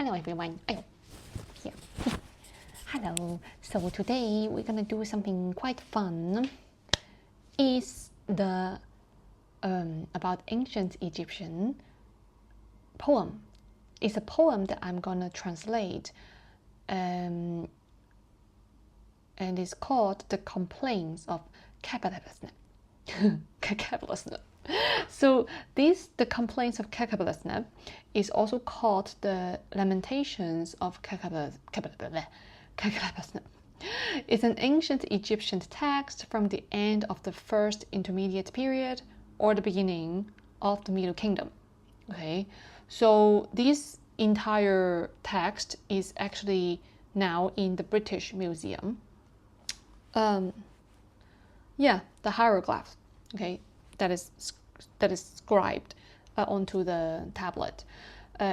Hello everyone. Here. Hello. So today we're gonna do something quite fun. It's the about ancient Egyptian poem. It's a poem that I'm gonna translate, and it's called the Complaints of Khakheperre-seneb. Khakheperraseneb. So the Complaints of Khakheperraseneb is also called the Lamentations of Khakheperre-seneb. It's an ancient Egyptian text from the end of the first intermediate period or the beginning of the Middle Kingdom. Okay, so this entire text is actually now in the British Museum. Yeah, the hieroglyphs. Okay, that is scribed onto the tablet.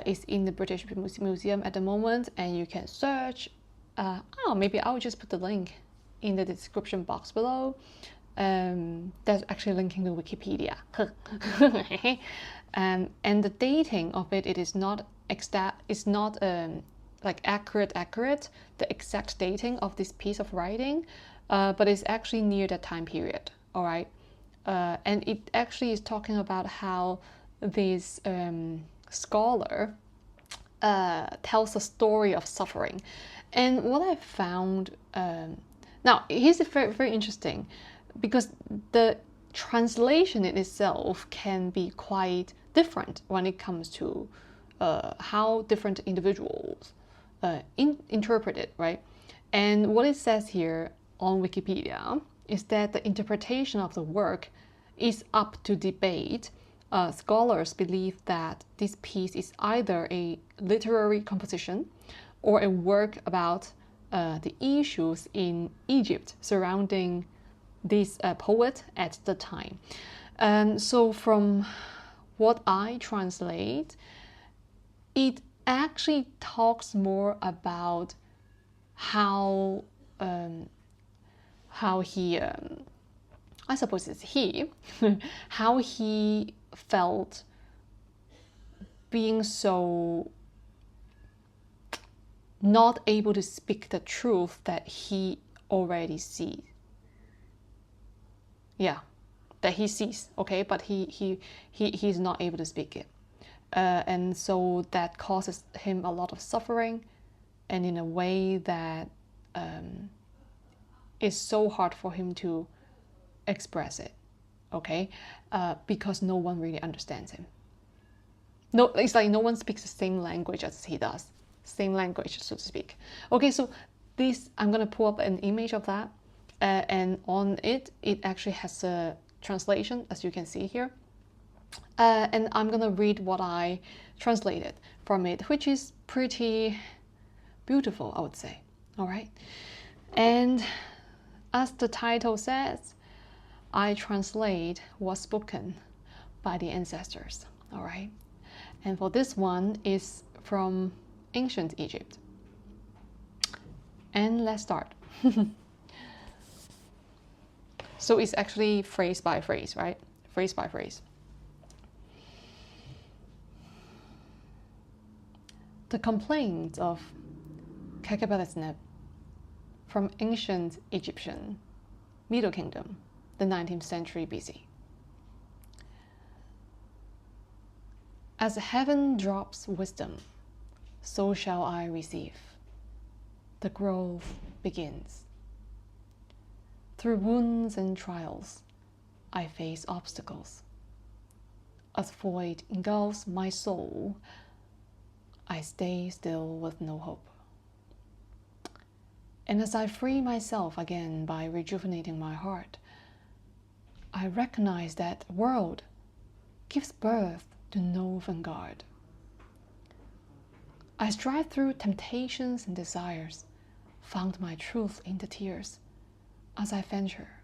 Is in the British Museum at the moment, and you can search. Maybe I'll just put the link in the description box below. That's actually linking to Wikipedia. And the dating of it is not like accurate the exact dating of this piece of writing, but it's actually near that time period. All right. And it actually is talking about how this scholar tells a story of suffering. And what I found, now here's very, very interesting, because the translation in itself can be quite different when it comes to how different individuals interpret it, right? And what it says here on Wikipedia is that the interpretation of the work is up to debate. Scholars believe that this piece is either a literary composition or a work about the issues in Egypt surrounding this poet at the time. So from what I translate, it actually talks more about how he, I suppose it's he, how he felt being so not able to speak the truth that he already sees. Yeah, that he sees, okay, but he's not able to speak it. And so that causes him a lot of suffering, and in a way that is so hard for him to express it, okay, because no one really understands him. No, it's like no one speaks the same language as he does, same language, so to speak. Okay, so this, I'm gonna pull up an image of that, and on it actually has a translation, as you can see here, and I'm gonna read what I translated from it, which is pretty beautiful, I would say. All right, and as the title says, I translate what's spoken by the ancestors. All right, and for this one is from ancient Egypt. And let's start. So it's actually phrase by phrase, right? Phrase by phrase. The Complaints of Khakheperre-seneb from ancient Egyptian, Middle Kingdom, the 19th century BC. As heaven drops wisdom, so shall I receive. The growth begins. Through wounds and trials, I face obstacles. As void engulfs my soul, I stay still with no hope. And as I free myself again by rejuvenating my heart, I recognize that the world gives birth to no vanguard. I strive through temptations and desires, found my truth in the tears. As I venture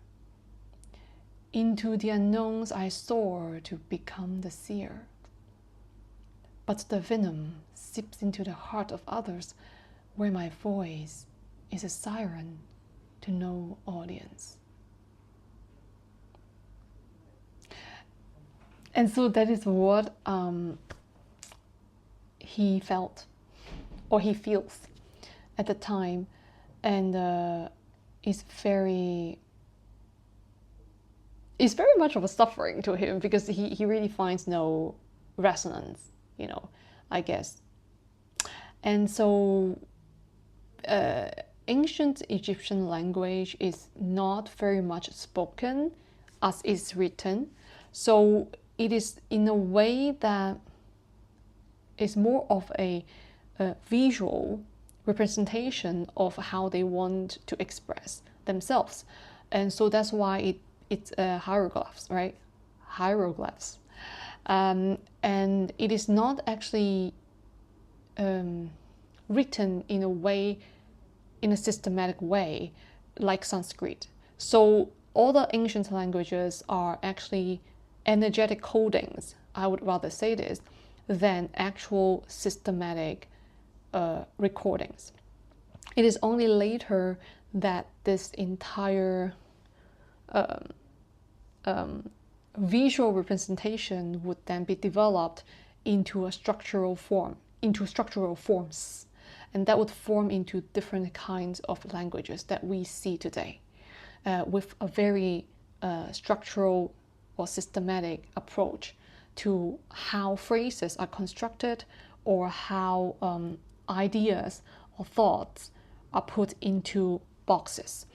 into the unknowns, I soar to become the seer. But the venom seeps into the heart of others, where my voice is a siren to no audience. And so that is what he felt or he feels at the time, and it's very much of a suffering to him, because he really finds no resonance, I guess. And so ancient Egyptian language is not very much spoken as is written. So it is in a way that is more of a visual representation of how they want to express themselves. And so that's why it's hieroglyphs, right? Hieroglyphs. And it is not actually written in a systematic way like Sanskrit. So all the ancient languages are actually energetic codings, I would rather say this, than actual systematic recordings. It is only later that this entire visual representation would then be developed into a structural form, into structural forms, and that would form into different kinds of languages that we see today, with a very structural or systematic approach to how phrases are constructed, or how ideas or thoughts are put into boxes.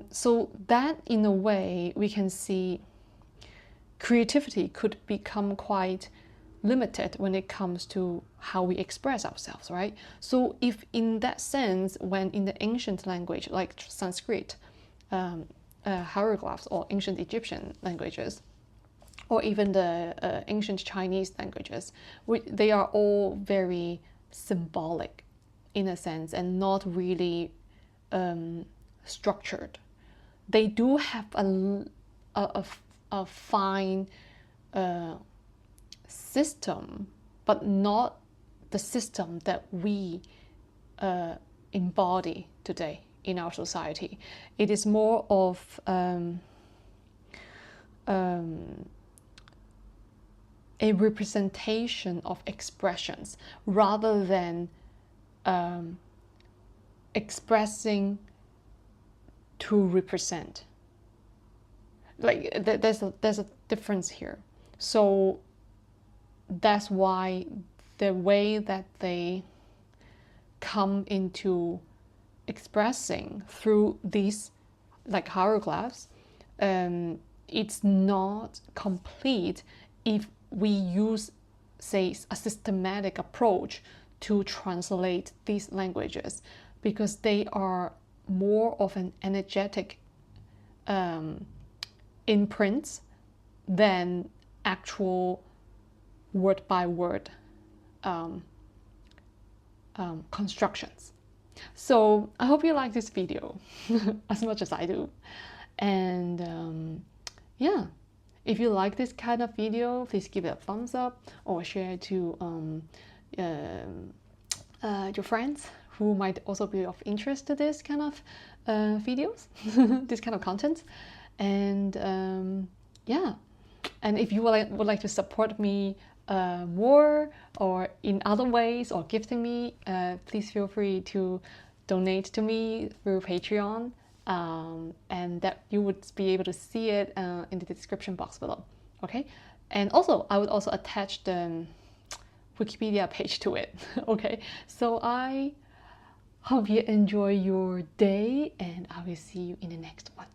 So that, in a way, we can see creativity could become quite limited when it comes to how we express ourselves, right? So if in that sense, when in the ancient language like Sanskrit, hieroglyphs, or ancient Egyptian languages, or even the ancient Chinese languages, they are all very symbolic in a sense, and not really structured. They do have a fine system, but not the system that we embody today in our society. It is more of a representation of expressions, rather than expressing to represent. Like there's a difference here. So that's why the way that they come into expressing through these like hieroglyphs, it's not complete if we use, say, a systematic approach to translate these languages, because they are more of an energetic imprints than actual word by word constructions. So I hope you like this video as much as I do. And yeah, if you like this kind of video, please give it a thumbs up, or share it to your friends who might also be of interest to this kind of videos, this kind of content. And yeah, and if you would like to support me more, or in other ways, or gifting me, please feel free to donate to me through Patreon, and that you would be able to see it in the description box below. Okay, and also I would also attach the Wikipedia page to it. Okay, so I hope you enjoy your day, and I will see you in the next one.